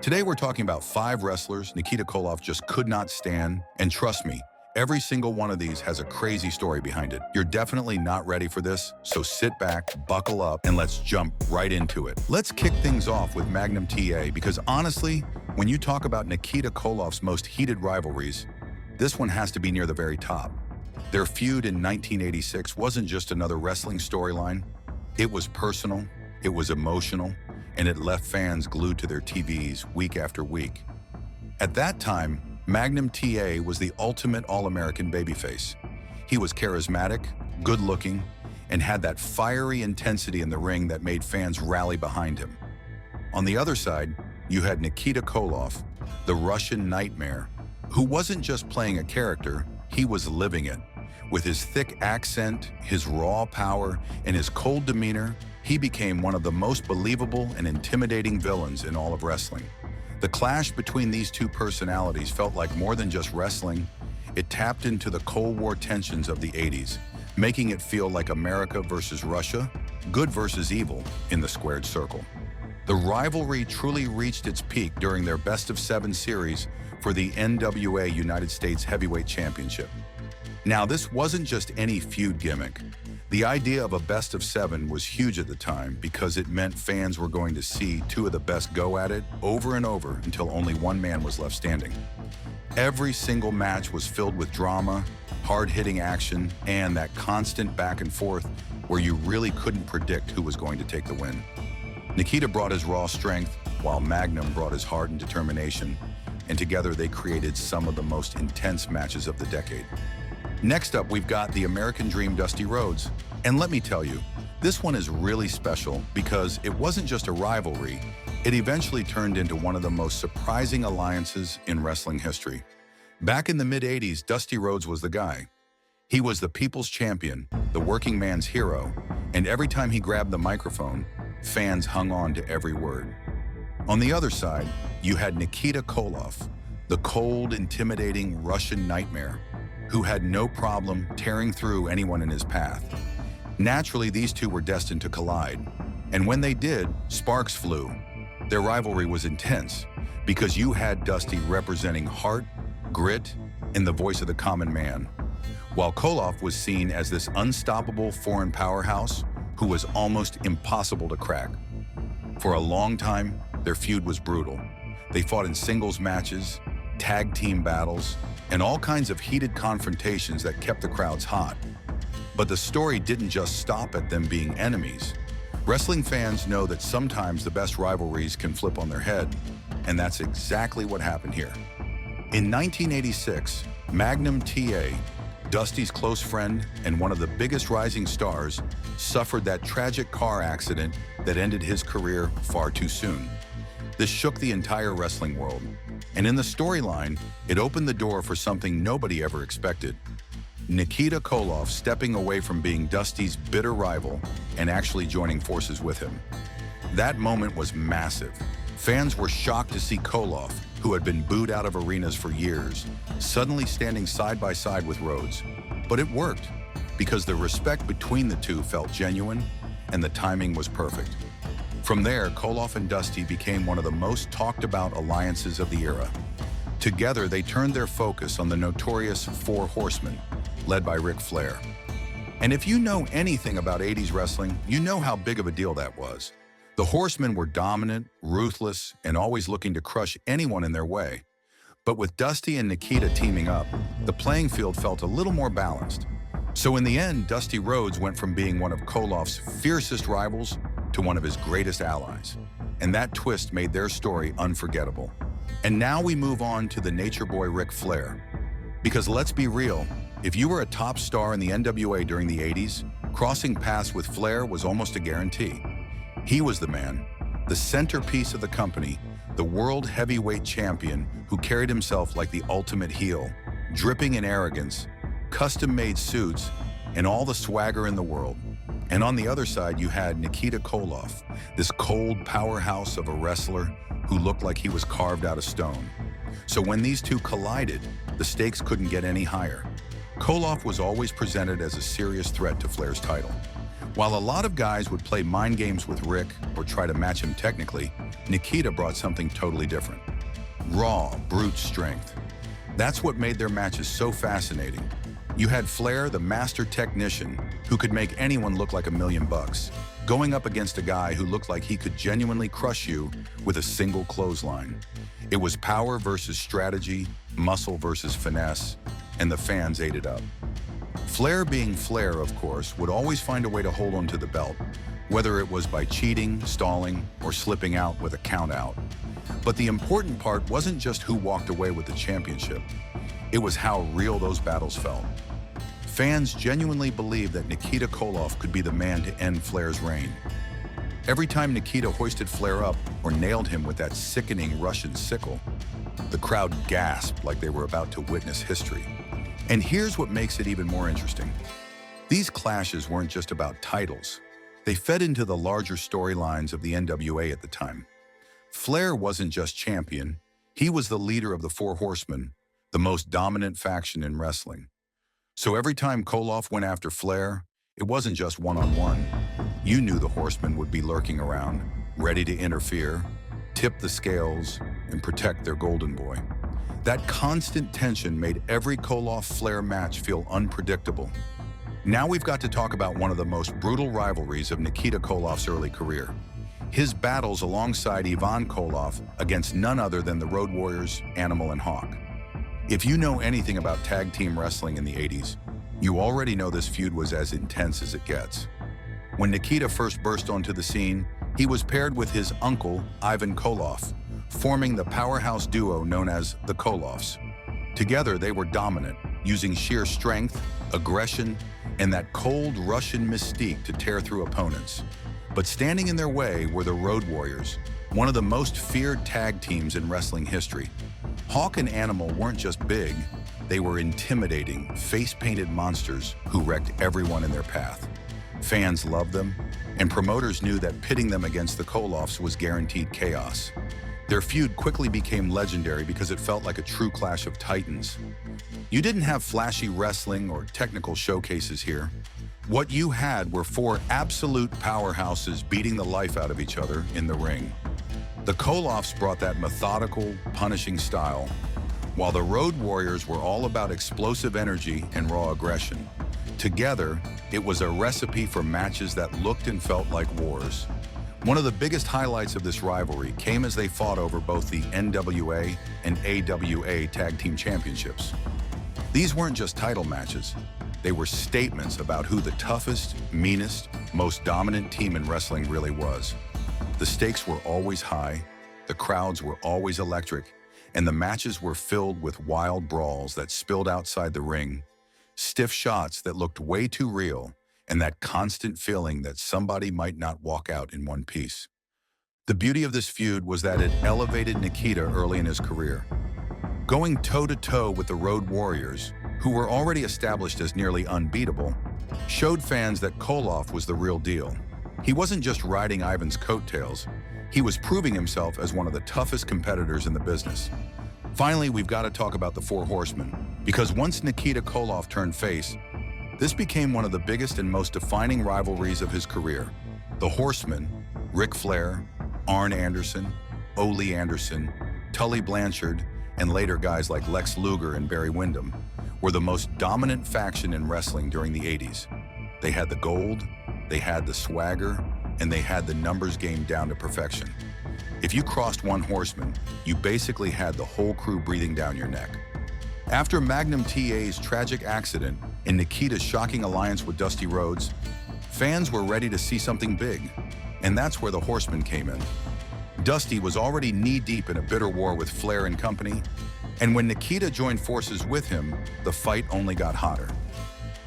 Today we're talking about 5 wrestlers Nikita Koloff just could not stand, and trust me, every single one of these has a crazy story behind it. You're definitely not ready for this, so sit back, buckle up, and let's jump right into it. Let's kick things off with Magnum TA, because honestly, when you talk about Nikita Koloff's most heated rivalries, this one has to be near the very top. Their feud in 1986 wasn't just another wrestling storyline. It was personal, it was emotional, and it left fans glued to their TVs week after week. At that time, Magnum TA was the ultimate all-American babyface. He was charismatic, good-looking, and had that fiery intensity in the ring that made fans rally behind him. On the other side, you had Nikita Koloff, the Russian nightmare, who wasn't just playing a character, he was living it. With his thick accent, his raw power, and his cold demeanor, he became one of the most believable and intimidating villains in all of wrestling. The clash between these two personalities felt like more than just wrestling. It tapped into the Cold War tensions of the 80s, making it feel like America versus Russia, good versus evil in the squared circle. The rivalry truly reached its peak during their Best of 7 series for the NWA United States Heavyweight Championship. Now, this wasn't just any feud gimmick. The idea of a best of 7 was huge at the time because it meant fans were going to see 2 of the best go at it over and over until only one man was left standing. Every single match was filled with drama, hard-hitting action, and that constant back and forth where you really couldn't predict who was going to take the win. Nikita brought his raw strength, while Magnum brought his heart and determination, and together they created some of the most intense matches of the decade. Next up, we've got the American Dream Dusty Rhodes. And let me tell you, this one is really special because it wasn't just a rivalry, it eventually turned into one of the most surprising alliances in wrestling history. Back in the mid-80s, Dusty Rhodes was the guy. He was the people's champion, the working man's hero, and every time he grabbed the microphone, fans hung on to every word. On the other side, you had Nikita Koloff, the cold, intimidating Russian nightmare, who had no problem tearing through anyone in his path. Naturally, these two were destined to collide, and when they did, sparks flew. Their rivalry was intense because you had Dusty representing heart, grit, and the voice of the common man, while Koloff was seen as this unstoppable foreign powerhouse who was almost impossible to crack. For a long time, their feud was brutal. They fought in singles matches, tag team battles, and all kinds of heated confrontations that kept the crowds hot. But the story didn't just stop at them being enemies. Wrestling fans know that sometimes the best rivalries can flip on their head, and that's exactly what happened here. In 1986, Magnum TA, Dusty's close friend and one of the biggest rising stars, suffered that tragic car accident that ended his career far too soon. This shook the entire wrestling world, and in the storyline, it opened the door for something nobody ever expected. Nikita Koloff stepping away from being Dusty's bitter rival and actually joining forces with him. That moment was massive. Fans were shocked to see Koloff, who had been booed out of arenas for years, suddenly standing side by side with Rhodes. But it worked, because the respect between the two felt genuine and the timing was perfect. From there, Koloff and Dusty became one of the most talked about alliances of the era. Together, they turned their focus on the notorious 4 Horsemen, led by Ric Flair. And if you know anything about 80s wrestling, you know how big of a deal that was. The Horsemen were dominant, ruthless, and always looking to crush anyone in their way. But with Dusty and Nikita teaming up, the playing field felt a little more balanced. So in the end, Dusty Rhodes went from being one of Koloff's fiercest rivals to one of his greatest allies. And that twist made their story unforgettable. And now we move on to the Nature Boy Ric Flair. Because let's be real, if you were a top star in the NWA during the 80s, crossing paths with Flair was almost a guarantee. He was the man, the centerpiece of the company, the world heavyweight champion who carried himself like the ultimate heel, dripping in arrogance, custom-made suits, and all the swagger in the world. And on the other side, you had Nikita Koloff, this cold powerhouse of a wrestler who looked like he was carved out of stone. So when these two collided, the stakes couldn't get any higher. Koloff was always presented as a serious threat to Flair's title, While a lot of guys would play mind games with Rick or try to match him technically, Nikita brought something totally different. Raw, brute strength. That's what made their matches so fascinating. You had Flair, the master technician, who could make anyone look like $1,000,000, going up against a guy who looked like he could genuinely crush you with a single clothesline. It was power versus strategy, muscle versus finesse, and the fans ate it up. Flair, being Flair, of course, would always find a way to hold onto the belt, whether it was by cheating, stalling, or slipping out with a count out. But the important part wasn't just who walked away with the championship. It was how real those battles felt. Fans genuinely believed that Nikita Koloff could be the man to end Flair's reign. Every time Nikita hoisted Flair up or nailed him with that sickening Russian sickle, the crowd gasped like they were about to witness history. And here's what makes it even more interesting. These clashes weren't just about titles. They fed into the larger storylines of the NWA at the time. Flair wasn't just champion, he was the leader of the Four Horsemen, the most dominant faction in wrestling. So every time Koloff went after Flair, it wasn't just one-on-one. You knew the Horsemen would be lurking around, ready to interfere, tip the scales, and protect their golden boy. That constant tension made every Koloff-Flair match feel unpredictable. Now we've got to talk about one of the most brutal rivalries of Nikita Koloff's early career. His battles alongside Ivan Koloff against none other than the Road Warriors, Animal and Hawk. If you know anything about tag team wrestling in the 80s, you already know this feud was as intense as it gets. When Nikita first burst onto the scene, he was paired with his uncle, Ivan Koloff, forming the powerhouse duo known as the Koloffs. Together, they were dominant, using sheer strength, aggression, and that cold Russian mystique to tear through opponents. But standing in their way were the Road Warriors, one of the most feared tag teams in wrestling history. Hawk and Animal weren't just big, they were intimidating, face-painted monsters who wrecked everyone in their path. Fans loved them, and promoters knew that pitting them against the Koloffs was guaranteed chaos. Their feud quickly became legendary because it felt like a true clash of titans. You didn't have flashy wrestling or technical showcases here. What you had were four absolute powerhouses beating the life out of each other in the ring. The Koloffs brought that methodical, punishing style, while the Road Warriors were all about explosive energy and raw aggression. Together, it was a recipe for matches that looked and felt like wars. One of the biggest highlights of this rivalry came as they fought over both the NWA and AWA Tag Team Championships. These weren't just title matches. They were statements about who the toughest, meanest, most dominant team in wrestling really was. The stakes were always high, the crowds were always electric, and the matches were filled with wild brawls that spilled outside the ring, stiff shots that looked way too real, and that constant feeling that somebody might not walk out in one piece. The beauty of this feud was that it elevated Nikita early in his career. Going toe-to-toe with the Road Warriors, who were already established as nearly unbeatable, showed fans that Koloff was the real deal. He wasn't just riding Ivan's coattails, he was proving himself as one of the toughest competitors in the business. Finally, we've got to talk about the Four Horsemen, because once Nikita Koloff turned face, this became one of the biggest and most defining rivalries of his career. The Horsemen, Ric Flair, Arn Anderson, Ole Anderson, Tully Blanchard, and later guys like Lex Luger and Barry Windham, were the most dominant faction in wrestling during the 80s. They had the gold, they had the swagger, and they had the numbers game down to perfection. If you crossed one Horseman, you basically had the whole crew breathing down your neck. After Magnum TA's tragic accident and Nikita's shocking alliance with Dusty Rhodes, fans were ready to see something big, and that's where the Horsemen came in. Dusty was already knee-deep in a bitter war with Flair and company, and when Nikita joined forces with him, the fight only got hotter.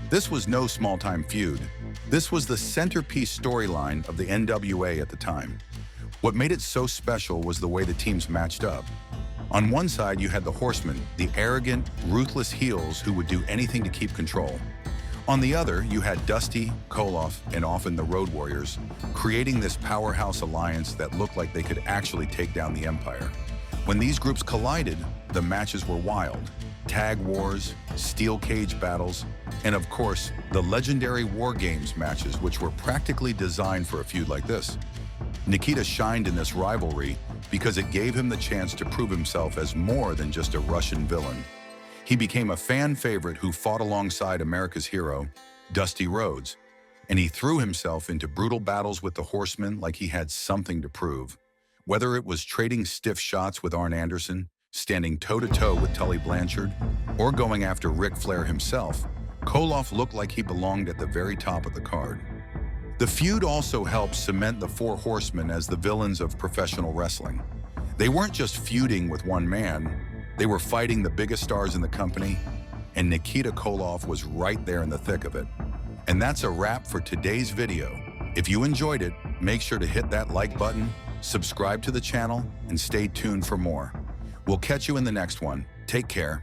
This was no small-time feud. This was the centerpiece storyline of the NWA at the time. What made it so special was the way the teams matched up. On one side, you had the Horsemen, the arrogant, ruthless heels who would do anything to keep control. On the other, you had Dusty, Koloff, and often the Road Warriors, creating this powerhouse alliance that looked like they could actually take down the Empire. When these groups collided, the matches were wild. tag wars, steel cage battles, and of course, the legendary War Games matches, which were practically designed for a feud like this. Nikita shined in this rivalry because it gave him the chance to prove himself as more than just a Russian villain. He became a fan favorite who fought alongside America's hero, Dusty Rhodes, and he threw himself into brutal battles with the Horsemen like he had something to prove. Whether it was trading stiff shots with Arn Anderson, standing toe-to-toe with Tully Blanchard, or going after Ric Flair himself, Koloff looked like he belonged at the very top of the card. The feud also helped cement the Four Horsemen as the villains of professional wrestling. They weren't just feuding with one man, they were fighting the biggest stars in the company, and Nikita Koloff was right there in the thick of it. And that's a wrap for today's video. If you enjoyed it, make sure to hit that like button, subscribe to the channel, and stay tuned for more. We'll catch you in the next one. Take care.